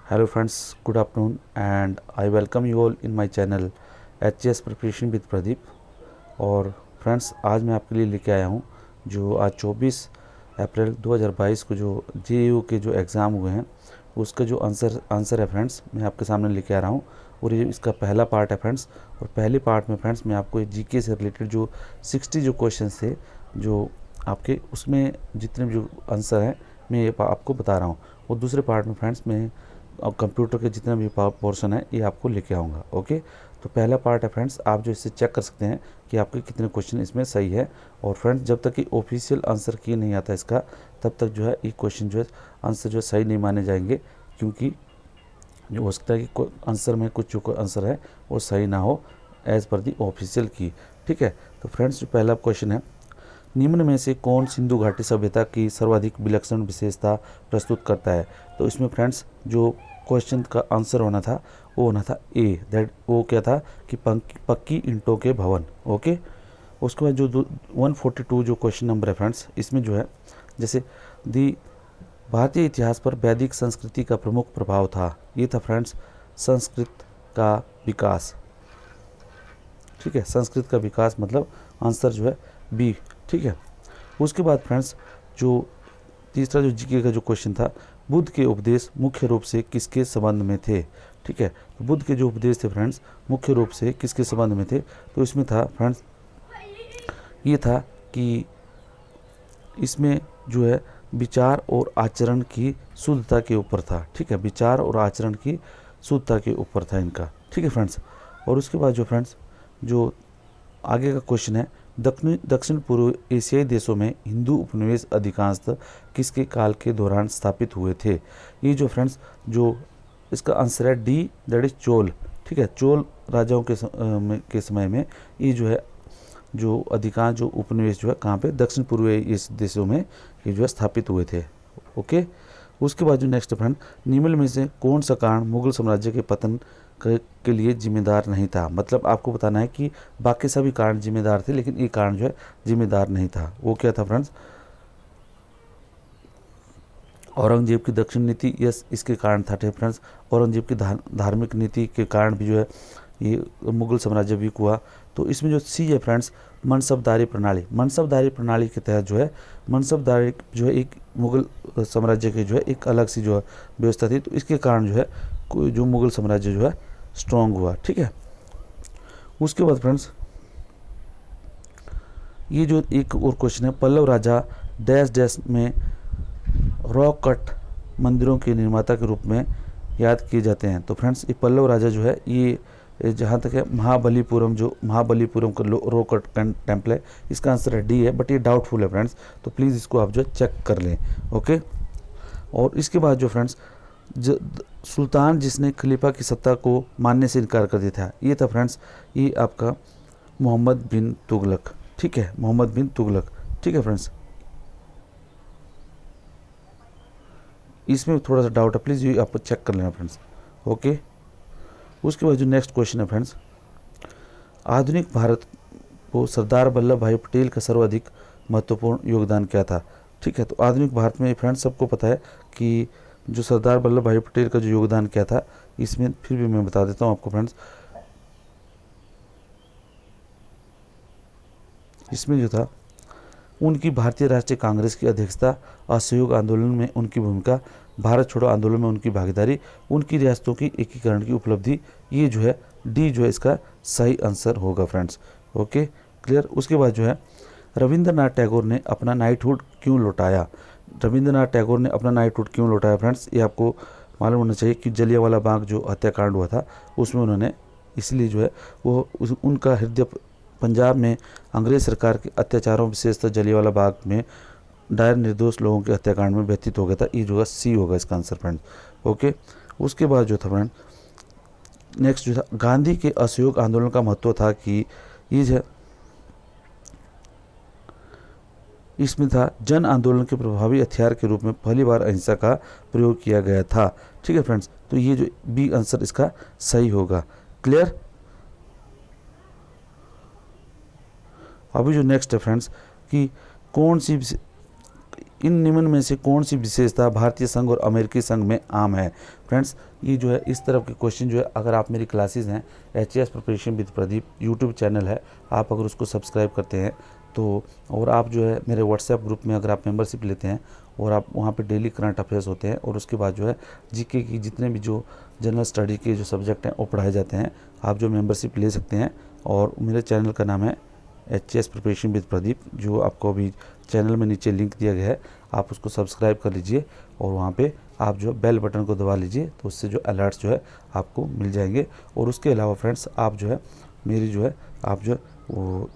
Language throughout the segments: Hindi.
Hello friends, good afternoon and I welcome you all in my channel HCS preparation with Pradeep. और फ्रेंड्स आज मैं आपके लिए लेके आया हूँ जो आज 24 अप्रैल 2022 को जो JEU के जो एग्ज़ाम हुए हैं उसका जो आंसर है फ्रेंड्स, मैं आपके सामने लेके आ रहा हूँ। और ये इसका पहला पार्ट है फ्रेंड्स। और पहले पार्ट में फ्रेंड्स मैं आपको जीके से रिलेटेड जो 60 जो क्वेश्चन थे जो आपके उसमें जितने भी जो आंसर हैं मैं ये आपको बता रहा हूँ। और दूसरे पार्ट में फ्रेंड्स मैं और कंप्यूटर के जितना भी पोर्शन है ये आपको लेके आऊँगा। ओके, तो पहला पार्ट है फ्रेंड्स, आप जो इससे चेक कर सकते हैं कि आपके कितने क्वेश्चन इसमें सही है। और फ्रेंड्स जब तक कि ऑफिशियल आंसर की नहीं आता इसका, तब तक जो है ये क्वेश्चन जो है आंसर जो है सही नहीं माने जाएंगे, क्योंकि जो हो सकता है कि आंसर में कुछ जो आंसर है वो सही ना हो एज़ पर दी ऑफिशियल की। ठीक है, तो फ्रेंड्स जो पहला क्वेश्चन है, निम्न में से कौन सिंधु घाटी सभ्यता की सर्वाधिक विलक्षण विशेषता प्रस्तुत करता है? तो इसमें फ्रेंड्स जो क्वेश्चन का आंसर होना था वो होना था ए, दैट वो क्या था कि पक्की ईंटों के भवन। ओके, उसके बाद जो 142 जो क्वेश्चन नंबर है फ्रेंड्स, इसमें जो है जैसे दी भारतीय इतिहास पर वैदिक संस्कृति का प्रमुख प्रभाव था, ये था फ्रेंड्स संस्कृत का विकास। ठीक है, संस्कृत का विकास मतलब आंसर जो है बी। ठीक है, उसके बाद फ्रेंड्स जो तीसरा जो जीके का जो क्वेश्चन था, बुद्ध के उपदेश मुख्य रूप से किसके संबंध में थे? ठीक है, तो बुद्ध के जो उपदेश थे फ्रेंड्स मुख्य रूप से किसके संबंध में थे? तो इसमें था फ्रेंड्स, ये था कि इसमें जो है विचार और आचरण की शुद्धता के ऊपर था। ठीक है, विचार और आचरण की शुद्धता के ऊपर था इनका। ठीक है फ्रेंड्स, और उसके बाद जो फ्रेंड्स जो आगे का क्वेश्चन है, दक्षिण पूर्व एशियाई देशों में हिंदू उपनिवेश अधिकांशतः किसके काल के दौरान स्थापित हुए थे? ये जो फ्रेंड्स जो इसका आंसर है डी, दैट इज चोल। ठीक है, चोल राजाओं के समय में ये जो है जो अधिकांश जो उपनिवेश जो है कहाँ पे, दक्षिण पूर्व इस देशों में ये जो है स्थापित हुए थे। ओके, उसके बाद जो नेक्स्ट फ्रेंड, निम्न में से कौन सा कारण मुगल साम्राज्य के पतन के लिए जिम्मेदार नहीं था? मतलब आपको बताना है कि बाकी सभी कारण जिम्मेदार थे लेकिन ये कारण जो है जिम्मेदार नहीं था। वो क्या था फ्रेंड्स? औरंगजेब की दक्षिण नीति, यस इसके कारण था फ्रेंड्स। औरंगजेब की धार्मिक नीति के कारण भी जो है ये मुगल साम्राज्य वीक हुआ। तो इसमें जो सी है फ्रेंड्स, मनसबदारी प्रणाली। मनसबदारी प्रणाली के तहत जो है मनसबदारी जो है एक मुगल साम्राज्य के जो है एक अलग सी जो है व्यवस्था थी, तो इसके कारण जो है जो मुगल साम्राज्य जो है स्ट्रॉन्ग हुआ। ठीक है, उसके बाद फ्रेंड्स ये जो एक और क्वेश्चन है, पल्लव राजा डैश डैश में रॉक कट मंदिरों के निर्माता के रूप में याद किए जाते हैं। तो फ्रेंड्स ये पल्लव राजा जो है ये जहाँ तक है महाबलीपुरम, जो महाबलीपुरम का रॉक कट टेम्पल है, इसका आंसर है डी है, बट ये डाउटफुल है फ्रेंड्स, तो प्लीज़ इसको आप जो है चेक कर लें। ओके, और इसके बाद जो फ्रेंड्स सुल्तान जिसने खलीफा की सत्ता को मानने से इनकार कर दिया था, ये था फ्रेंड्स ये आपका मोहम्मद बिन तुगलक। ठीक है, मोहम्मद बिन तुगलक। ठीक है फ्रेंड्स, इसमें थोड़ा सा डाउट है, प्लीज़ ये आप चेक कर लेना फ्रेंड्स। ओके, उसके बाद जो नेक्स्ट क्वेश्चन है फ्रेंड्स, आधुनिक भारत को सरदार वल्लभ भाई पटेल का सर्वाधिक महत्वपूर्ण योगदान क्या था? ठीक है, तो आधुनिक भारत में फ्रेंड्स सबको पता है कि जो सरदार वल्लभ भाई पटेल का जो योगदान क्या था, इसमें फिर भी मैं बता देता हूँ आपको फ्रेंड्स। इसमें जो था उनकी भारतीय राष्ट्रीय कांग्रेस की अध्यक्षता, असहयोग आंदोलन में उनकी भूमिका, भारत छोड़ो आंदोलन में उनकी भागीदारी, उनकी रियासतों की एकीकरण की उपलब्धि, ये जो है डी जो है इसका सही आंसर होगा फ्रेंड्स। Okay, clear. उसके बाद जो है रविंद्रनाथ टैगोर ने अपना नाइटहुड क्यों लौटाया? रविंद्रनाथ टैगोर ने अपना नाइटहुड क्यों लौटाया फ्रेंड्स? ये आपको मालूम होना चाहिए कि जलियांवाला बाग जो हत्याकांड हुआ था उसमें उन्होंने इसलिए जो है वो उनका हृदय पंजाब में अंग्रेज सरकार के अत्याचारों, विशेषतः जलियांवाला बाग में डायर निर्दोष लोगों के हत्याकांड में व्यतीत हो गया था। ये जो है सी होगा इसका आंसर फ्रेंड्स। ओके, उसके बाद जो था फ्रेंड नेक्स्ट जो था, गांधी के असहयोग आंदोलन का महत्व था कि ये जो इसमें था जन आंदोलन के प्रभावी हथियार के रूप में पहली बार अहिंसा का प्रयोग किया गया था। ठीक है फ्रेंड्स, तो ये जो बी आंसर इसका सही होगा। क्लियर। अभी जो नेक्स्ट है फ्रेंड्स कि कौन सी इन निम्न में से कौन सी विशेषता भारतीय संघ और अमेरिकी संघ में आम है। फ्रेंड्स ये जो है इस तरफ के क्वेश्चन जो है, अगर आप मेरी क्लासेस हैं HAS preparation with Pradeep YouTube channel है, आप अगर उसको सब्सक्राइब करते हैं तो, और आप जो है मेरे व्हाट्सएप ग्रुप में अगर आप मेंबरशिप लेते हैं और आप वहाँ पे डेली करंट अफेयर्स होते हैं, और उसके बाद जो है जीके की जितने भी जो जनरल स्टडी के जो सब्जेक्ट हैं वो पढ़ाए जाते हैं, आप जो मेंबरशिप ले सकते हैं। और मेरे चैनल का नाम है एचएएस प्रिपरेशन विद प्रदीप, जो आपको अभी चैनल में नीचे लिंक दिया गया है, आप उसको सब्सक्राइब कर लीजिए और वहाँ पे आप जो बेल बटन को दबा लीजिए, तो उससे जो अलर्ट्स जो है आपको मिल जाएंगे। और उसके अलावा फ्रेंड्स आप जो है मेरी जो है आप जो वो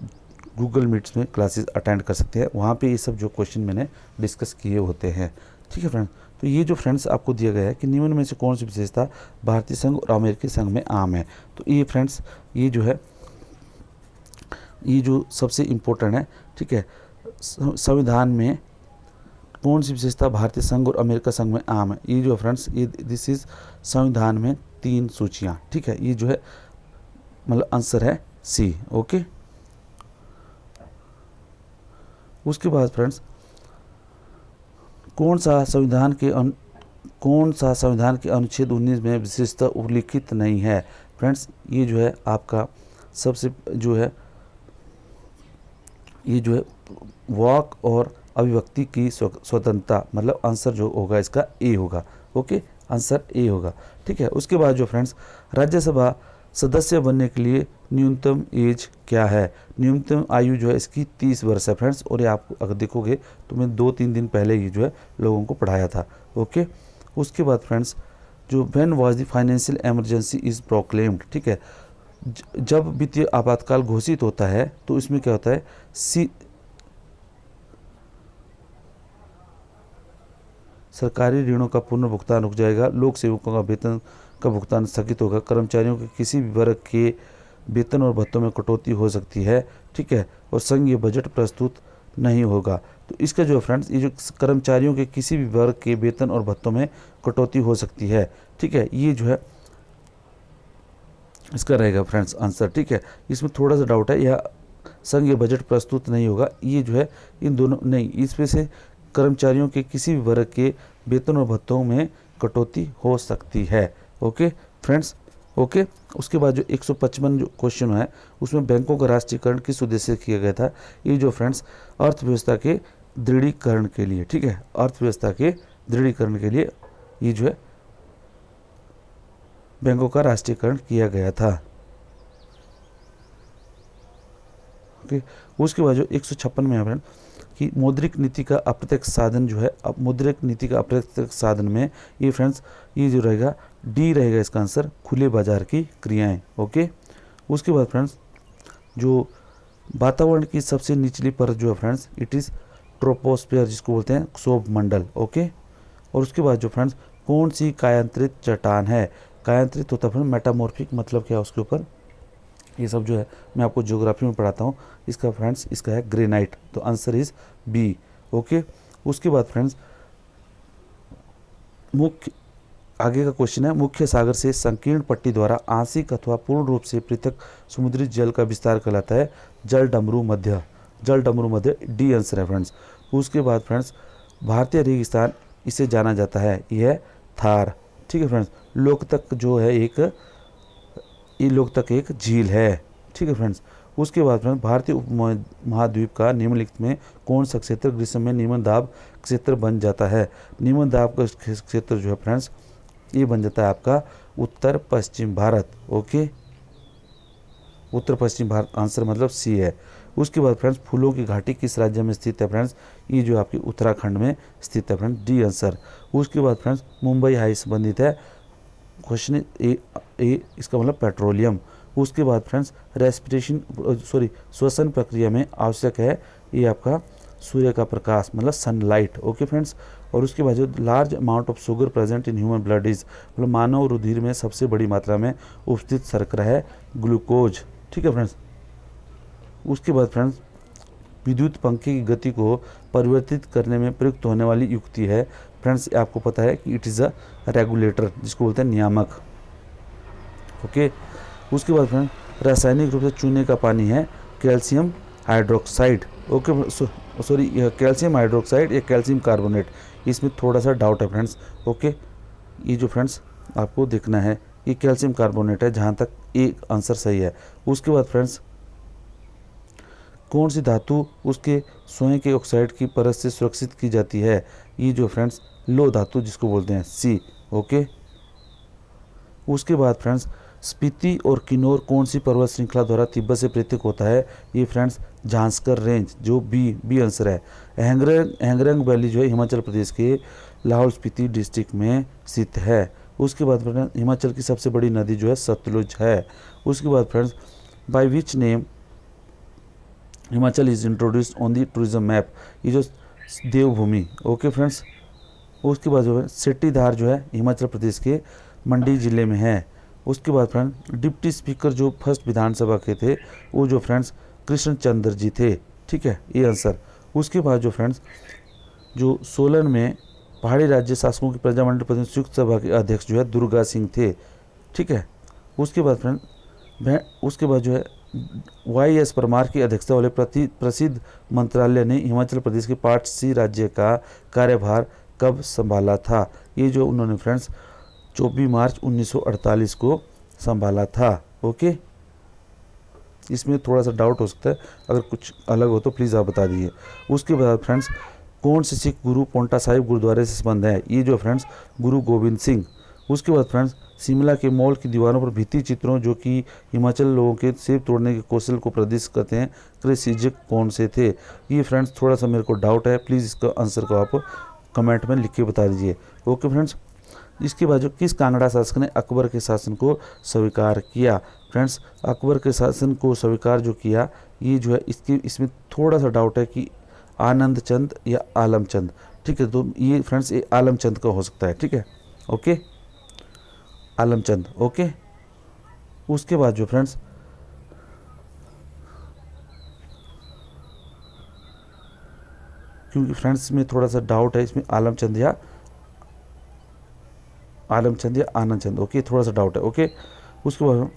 गूगल मीट्स में क्लासेस अटेंड कर सकते हैं, वहाँ पे ये सब जो क्वेश्चन मैंने डिस्कस किए होते हैं। ठीक है फ्रेंड्स, तो ये जो फ्रेंड्स आपको दिया गया है कि निम्न में से कौन सी विशेषता भारतीय संघ और अमेरिकी संघ में आम है, तो ये फ्रेंड्स ये जो है ये जो सबसे इम्पोर्टेंट है। ठीक है, संविधान में कौन सी विशेषता भारतीय संघ और अमेरिका संघ में आम है, ये जो फ्रेंड्स ये दिस इज संविधान में 3 सूचियाँ। ठीक है, ये जो है मतलब आंसर है सी। ओके, उसके बाद फ्रेंड्स कौन सा संविधान के अनुच्छेद 19 में विशेषता उल्लिखित नहीं है। फ्रेंड्स ये जो है आपका सबसे जो है ये जो है वाक और अभिव्यक्ति की स्वतंत्रता, मतलब आंसर जो होगा इसका ए होगा। ओके, आंसर ए होगा। ठीक है, उसके बाद जो फ्रेंड्स राज्यसभा सदस्य बनने के लिए न्यूनतम एज क्या है, न्यूनतम आयु जो है इसकी 30 वर्ष है फ्रेंड्स। और ये आप अगर देखोगे तो मैं 2-3 दिन पहले ही जो है लोगों को पढ़ाया था। ओके, उसके बाद फ्रेंड्स जो when was the financial emergency is proclaimed. ठीक है, जब वित्तीय आपातकाल घोषित होता है तो इसमें क्या होता है, सरकारी ऋणों का पुनर्भुगतान रुक जाएगा, लोक सेवकों का वेतन का भुगतान स्थगित होगा, कर्मचारियों के किसी भी वर्ग के वेतन और भत्तों में कटौती हो सकती है। ठीक है, और संघीय बजट प्रस्तुत नहीं होगा। तो इसका जो फ्रेंड्स ये जो कर्मचारियों के किसी भी वर्ग के वेतन और भत्तों में कटौती हो सकती है। ठीक है, ये जो है इसका रहेगा फ्रेंड्स आंसर। ठीक है, इसमें थोड़ा सा डाउट है, या संघीय बजट प्रस्तुत नहीं होगा, ये जो है इन दोनों नहीं, इसमें से कर्मचारियों के किसी भी वर्ग के वेतन और भत्तों में कटौती हो सकती है। ओके फ्रेंड्स, ओके, उसके बाद जो 155 जो क्वेश्चन है उसमें बैंकों का राष्ट्रीयकरण किस उद्देश्य से किया गया था, ये जो फ्रेंड्स अर्थव्यवस्था के दृढ़ीकरण के लिए। ठीक है, अर्थव्यवस्था के दृढ़ीकरण के लिए ये जो है बैंकों का राष्ट्रीयकरण किया गया था। ओके, उसके बाद जो 156 में है फ्रेंड कि मौद्रिक नीति का अप्रत्यक्ष साधन जो है, अब मौद्रिक नीति का अप्रत्यक्ष साधन में ये फ्रेंड्स ये जो रहेगा डी रहेगा इसका आंसर, खुले बाजार की क्रियाएं। ओके, उसके बाद फ्रेंड्स जो वातावरण की सबसे निचली परत जो है फ्रेंड्स इट इज़ ट्रोपोस्फियर, जिसको बोलते हैं क्षोभ मंडल। ओके, और उसके बाद जो फ्रेंड्स कौन सी कायांतरित चट्टान है, कायांतरित होता है फ्रेंड मेटामॉर्फिक, मतलब क्या है उसके ऊपर, ये सब जो है मैं आपको ज्योग्राफी में पढ़ाता हूँ। इसका फ्रेंड्स इसका है ग्रेनाइट, तो आंसर इज बी। ओके, उसके बाद फ्रेंड्स मुख्य आगे का क्वेश्चन है, मुख्य सागर से संकीर्ण पट्टी द्वारा आंशिक अथवा पूर्ण रूप से पृथक समुद्री जल का विस्तार कहलाता है जल डमरू मध्य, जल डमरू मध्य, डी आंसर है फ्रेंड्स। उसके बाद फ्रेंड्स भारतीय रेगिस्तान इसे जाना जाता है, यह है थार। ठीक है फ्रेंड्स, लोकतक जो है एक ये लोकतक एक झील है। ठीक है फ्रेंड्स, उसके बाद फ्रेंड्स भारतीय उपमहाद्वीप का निम्नलिखित में कौन सा क्षेत्र ग्रीष्म में निम्न दाब क्षेत्र बन जाता है, निम्न दाब का क्षेत्र जो है फ्रेंड्स ये बन जाता है आपका उत्तर पश्चिम भारत। ओके, उत्तर पश्चिम भारत आंसर मतलब सी है। उसके बाद फ्रेंड्स फूलों की घाटी किस राज्य में स्थित है फ्रेंड्स, ये जो आपकी उत्तराखंड में स्थित है फ्रेंड्स, डी आंसर। उसके बाद फ्रेंड्स मुंबई हाई संबंधित है, क्वेश्चन ए इसका मतलब पेट्रोलियम। उसके बाद फ्रेंड्स श्वसन प्रक्रिया में आवश्यक है ये आपका सूर्य का प्रकाश, मतलब सनलाइट। ओके फ्रेंड्स, और उसके बाद जो large amount of sugar present in human blood is, मतलब मानव रुधिर में सबसे बड़ी मात्रा में उपस्थित शर्करा है ग्लूकोज। ठीक है फ्रेंड्स, उसके बाद फ्रेंड्स विद्युत पंखे की गति को परिवर्तित करने में प्रयुक्त होने वाली युक्ति है फ्रेंड्स, आपको पता है कि इट इज़ अ रेगुलेटर, जिसको बोलते हैं नियामक। ओके, उसके बाद फ्रेंड्स रासायनिक रूप से चूने का पानी है calcium hydroxide. Okay sorry, calcium hydroxide या कैल्शियम कार्बोनेट, इसमें थोड़ा सा डाउट है फ्रेंड्स। ओके, ये जो फ्रेंड्स आपको देखना है ये कैल्शियम कार्बोनेट है, जहाँ तक एक आंसर सही है। उसके बाद फ्रेंड्स कौन सी धातु उसके स्वयं के ऑक्साइड की परत से सुरक्षित की जाती है? ये जो फ्रेंड्स लो धातु जिसको बोलते हैं, सी। ओके, उसके बाद फ्रेंड्स स्पीति और किन्नौर कौन सी पर्वत श्रृंखला द्वारा तिब्बत से पृथक होता है? ये फ्रेंड्स झांसकर रेंज, जो बी आंसर है। हैंगरंग वैली जो है हिमाचल प्रदेश के लाहौल स्पीति डिस्ट्रिक्ट में स्थित है। उसके बाद फ्रेंड्स हिमाचल की सबसे बड़ी नदी जो है सतलुज है। उसके बाद friends by which name Himachal is introduced on the tourism map? ये जो देवभूमि। ओके फ्रेंड्स, उसके बाद जो है सेट्टीधार जो है हिमाचल प्रदेश के मंडी जिले में है। उसके बाद फ्रेंड डिप्टी स्पीकर जो फर्स्ट विधानसभा के थे वो जो फ्रेंड्स कृष्ण चंद्र जी थे। ठीक है, ये आंसर। उसके बाद जो फ्रेंड्स जो सोलन में पहाड़ी राज्य शासकों की प्रजामंडल संयुक्त सभा के अध्यक्ष जो है दुर्गा सिंह थे। ठीक है, उसके बाद फ्रेंड उसके बाद जो है YS परमार की अध्यक्षता वाले प्रसिद्ध मंत्रालय ने हिमाचल प्रदेश के पार्ट सी राज्य का कार्यभार कब संभाला था? ये जो उन्होंने फ्रेंड्स 24 मार्च 1948 को संभाला था। ओके, इसमें थोड़ा सा डाउट हो सकता है, अगर कुछ अलग हो तो प्लीज़ आप बता दीजिए। उसके बाद फ्रेंड्स कौन से सिख गुरु पोंटा साहिब गुरुद्वारे से संबंध है? ये जो फ्रेंड्स गुरु गोविंद सिंह। उसके बाद फ्रेंड्स शिमला के मॉल की दीवारों पर भित्ति चित्रों जो कि हिमाचल लोगों के सेब तोड़ने के कौशल को प्रदर्शित करते हैं, कृषिजक कौन से थे? ये फ्रेंड्स थोड़ा सा मेरे को डाउट है, प्लीज़ इसका आंसर को आप कमेंट में लिख के बता दीजिए। ओके फ्रेंड्स, इसके बाद जो किस कांगड़ा शासक ने अकबर के शासन को स्वीकार किया? फ्रेंड्स अकबर के शासन को स्वीकार जो किया, ये जो है इसमें थोड़ा सा डाउट है कि आनंद चंद या आलम चंद। ठीक है, तो ये फ्रेंड्स ये आलम चंद का हो सकता है। ठीक है, ओके, आलम चंद। ओके, उसके बाद जो फ्रेंड्स क्योंकि फ्रेंड्स में थोड़ा सा डाउट है इसमें आलम चंद या आनंद चंद। ओके, थोड़ा सा डाउट है। ओके, उसके बाद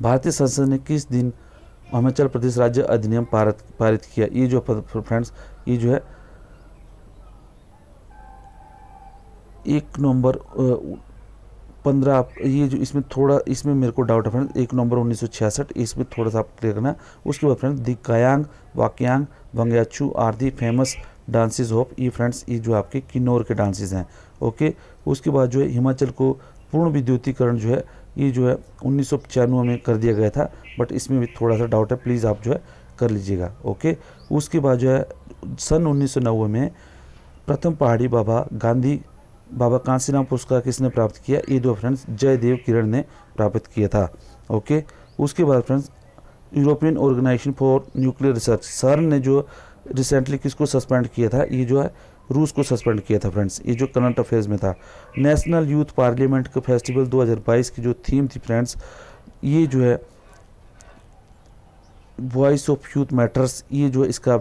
भारतीय संसद ने किस दिन हिमाचल प्रदेश राज्य अधिनियम पारित किया? ये जो फ्रेंड्स ये जो है 1 नवंबर 15, ये जो इसमें मेरे को डाउट है फ्रेंड्स 1 नवंबर 1966, इसमें थोड़ा सा आप क्लियर करना। उसके बाद friends the Kayang, Wakyang, Wangyachu are the famous dances of, ये फ्रेंड्स ये जो आपके किन्नौर के डांसेस हैं। ओके, उसके बाद जो है हिमाचल को पूर्ण विद्युतीकरण जो है ये जो है 1995 में कर दिया गया था, बट इसमें भी थोड़ा सा डाउट है, प्लीज़ आप जो है कर लीजिएगा। ओके, उसके बाद जो है सन 1990 में प्रथम पहाड़ी बाबा कांसीराम पुरस्कार किसने प्राप्त किया? ये दो फ्रेंड्स जयदेव किरण ने प्राप्त किया था। ओके, उसके बाद friends European Organization for Nuclear Research, sir ने जो रिसेंटली किसको सस्पेंड किया था? ये जो है रूस को सस्पेंड किया था फ्रेंड्स, ये जो करंट अफेयर्स में था। नेशनल यूथ पार्लियामेंट का फेस्टिवल 2022 की जो थीम थी फ्रेंड्स, ये जो है वॉइस ऑफ यूथ मैटर्स, ये जो इसका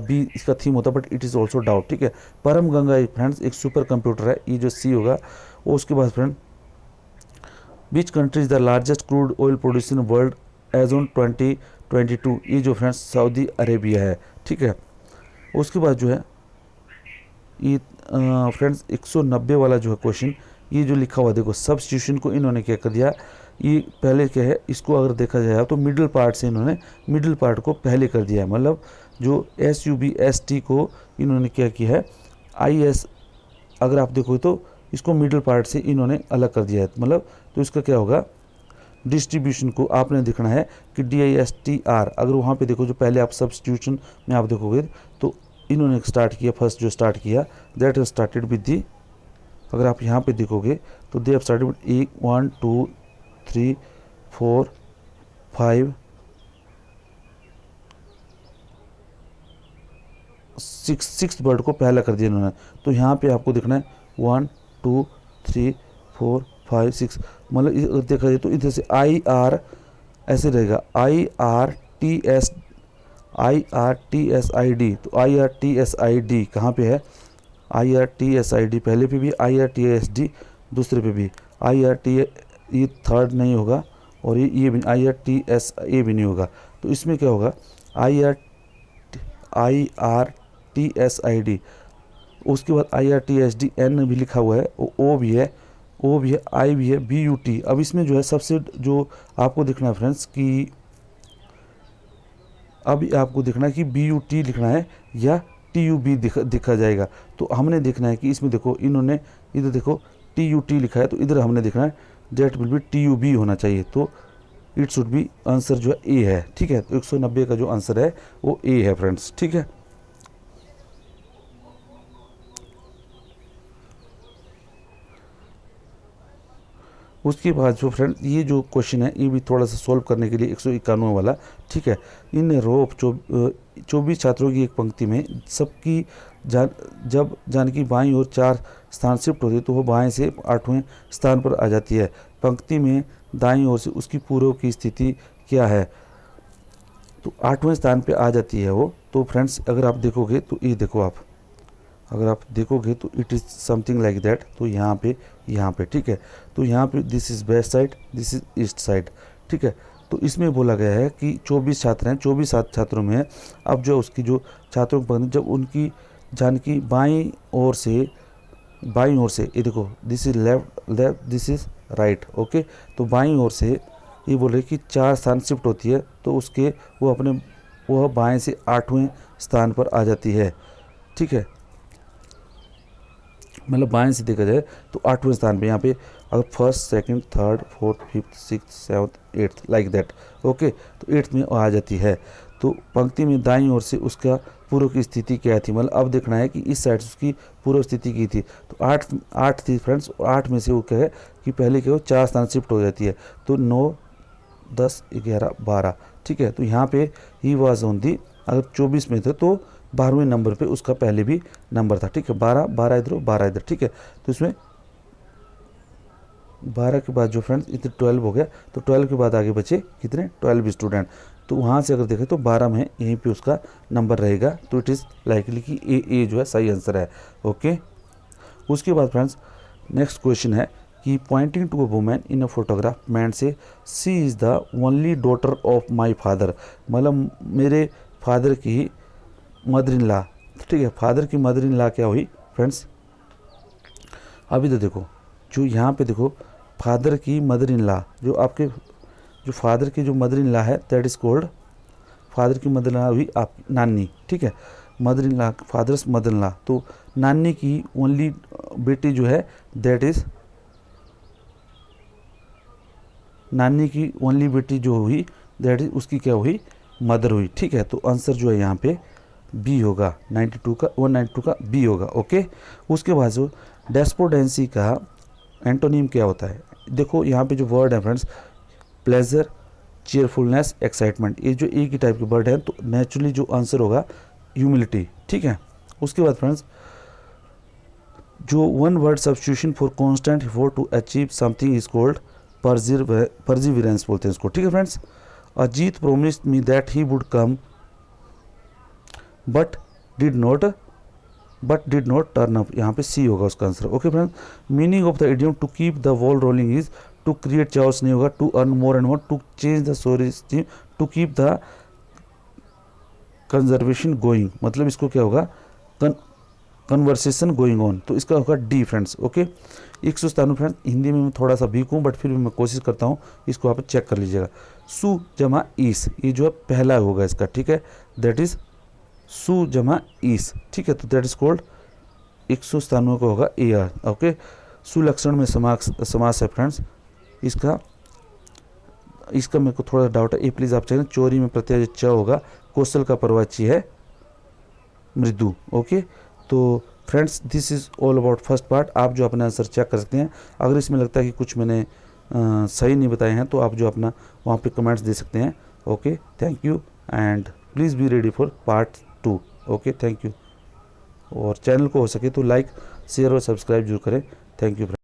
थीम होता है, but it is also doubt. ठीक है, परम गंगा फ्रेंड्स एक सुपर कंप्यूटर है, ये जो सी होगा। और उसके बाद friend which country is the largest crude oil producer in world as on 2022? ये जो फ्रेंड्स सऊदी अरेबिया है। ठीक है, उसके बाद जो है ये फ्रेंड्स 190 वाला जो है क्वेश्चन, ये जो लिखा हुआ देखो सब्स्टिट्यूशन को इन्होंने क्या कर दिया, ये पहले क्या है, इसको अगर देखा जाए तो मिडिल पार्ट से इन्होंने मिडिल पार्ट को पहले कर दिया है, मतलब जो SUBST को इन्होंने क्या किया है IS, अगर आप देखो तो इसको मिडिल पार्ट से इन्होंने अलग कर दिया है, मतलब तो इसका क्या होगा, डिस्ट्रीब्यूशन को आपने देखना है कि DISTR, अगर वहाँ पे देखो जो पहले आप सब्स्टिट्यूशन में आप देखोगे तो इन्होंने स्टार्ट किया, फर्स्ट जो स्टार्ट किया दैट स्टार्टेड विद दी, अगर आप यहाँ पे देखोगे तो they have started with 1 2 3 4 5 6 word को पहला कर दिया इन्होंने। तो यहाँ पे आपको देखना है 1 2 3 4 5 6, मतलब देखा जाए तो इधर से IR ऐसे रहेगा, IRTSID, तो IRTSID कहाँ पे है, IRTSID पहले पे भी, IRTSD दूसरे पे भी, IRT ये थर्ड नहीं होगा, और ये भी IRTSA भी नहीं होगा। तो इसमें क्या होगा, IRTSID, उसके बाद IRTSDN भी लिखा हुआ है, O भी है, I भी है, BUT। अब इसमें जो है सबसे जो आपको दिखना है फ्रेंड्स कि अभी आपको दिखना है कि BUT लिखना है या TUB दिखा जाएगा। तो हमने देखना है कि इसमें देखो इन्होंने इधर देखो TUT लिखा है, तो इधर हमने देखना है डेट विल बी TUB होना चाहिए। तो इट शुड बी आंसर जो है ए है, ठीक है। तो 190 का जो आंसर है वो ए है फ्रेंड्स, ठीक है। उसके बाद जो फ्रेंड ये जो क्वेश्चन है ये भी थोड़ा सा सॉल्व करने के लिए 191 वाला, ठीक है। इन रो ऑफ 24 छात्रों की एक पंक्ति में सबकी जब जानकी बाईं ओर 4 स्थान शिफ्ट होती है तो वो बाएं से 8वें स्थान पर आ जाती है। पंक्ति में दाईं ओर से उसकी पूर्व की स्थिति क्या है? तो 8वें स्थान पे आ जाती है वो। तो फ्रेंड्स अगर आप देखोगे तो ये देखो, आप अगर आप देखोगे तो it is something like that. तो यहाँ पे ठीक है। तो यहाँ पे this is west side, this is east side, ठीक है। तो इसमें बोला गया है कि 24 छात्र हैं, 24 छात्रों में अब जो उसकी जो छात्रों की जब उनकी जानकी बाईं ओर से ये देखो this is left this is right, okay. तो बाईं ओर से ये बोल रहे कि 4 स्थान शिफ्ट होती है तो उसके वो बाएं से 8वें स्थान पर आ जाती है, ठीक है। मतलब बाएं से देखा जाए तो 8वें स्थान पे यहाँ पे अगर first, second, third, fourth, fifth, six, seventh, eighth like that, okay. तो 8th में आ जाती है। तो पंक्ति में दाईं ओर से उसका पूर्व की स्थिति क्या थी, मतलब अब देखना है कि इस साइड से उसकी पूर्व स्थिति की थी। तो 8 थी फ्रेंड्स। 8 में से वो क्या है कि पहले क्या हो 4 स्थान शिफ्ट हो जाती है। तो 9, 10, 11, 12, ठीक है। तो यहाँ पे ही वाज ऑन दी, अगर 24 में थे तो 12वें नंबर पे उसका पहले भी नंबर था, ठीक है। 12 इधर, 12 इधर, ठीक है। तो इसमें 12 के बाद जो फ्रेंड्स इधर 12 हो गया। तो 12 के बाद आगे बचे कितने, 12 स्टूडेंट। तो वहाँ से अगर देखें तो 12 में यहीं पे उसका नंबर रहेगा। तो इट इज़ लाइकली कि ए जो है सही आंसर है, ओके। उसके बाद फ्रेंड्स नेक्स्ट क्वेश्चन है कि pointing to a women in a photograph man says she is the only daughter of my father, मतलब मेरे फादर की मदर इन लॉ, ठीक है। फादर की मदर इन लॉ क्या हुई फ्रेंड्स? अभी तो देखो जो यहाँ पे देखो फादर की मदर इन लॉ, जो आपके जो फादर की जो मदर इन लॉ है दैट इज़ कॉल्ड, फादर की मदर इन लॉ हुई आप नानी, ठीक है। Mother in law, father's mother in law. तो नानी की ओनली बेटी जो है दैट इज़, नानी की ओनली बेटी जो हुई दैट इज़ उसकी क्या हुई, मदर हुई, ठीक है। तो आंसर जो है यहाँ पे बी होगा, 192 का बी होगा, ओके। उसके बाद जो डेस्पोडेंसी का एंटोनिम क्या होता है? देखो यहाँ पे जो वर्ड है फ्रेंड्स, प्लेजर, चीयरफुलनेस, एक्साइटमेंट, ये जो एक ही टाइप के वर्ड है। तो नेचुरली जो आंसर होगा ह्यूमिलिटी, ठीक है। उसके बाद फ्रेंड्स जो one word substitution for constant effort to achieve something is called perseverance बोलते हैं इसको, ठीक है friends. Ajit promised me that he would come but did not turn up, यहाँ पे सी होगा उसका answer, okay friends. Meaning of the idiom to keep the ball rolling is to create chaos नहीं होगा, to earn more and more, to change the story stream, to keep the conservation going, मतलब इसको क्या होगा, कन्वर्सेशन गोइंग ऑन। तो इसका होगा D friends, okay. 197 friends, Hindi में मैं थोड़ा सा वीक हूँ बट फिर भी मैं कोशिश करता हूँ, इसको आप चेक कर लीजिएगा। सु जमा ईस, ये जो है पहला होगा इसका, ठीक है। दैट इज सु जमा ईस, ठीक है। तो दैट इज कॉल्ड 197 का होगा ए आर, ओके। सुलक्षण में समास है फ्रेंड्स। इसका मेरे को थोड़ा डाउट है, ये प्लीज़ आप चेक। चोरी में प्रत्यय च होगा, कौशल का परवाची है मृदु, ओके। तो friends this is all about first part. आप जो अपना आंसर चेक कर सकते हैं। अगर इसमें लगता है कि कुछ मैंने सही नहीं बताए हैं तो आप जो अपना वहाँ पे कमेंट्स दे सकते हैं, okay. Thank you and please be ready for part 2, okay. Thank you. और चैनल को हो सके तो लाइक, शेयर और सब्सक्राइब जरूर करें। Thank you.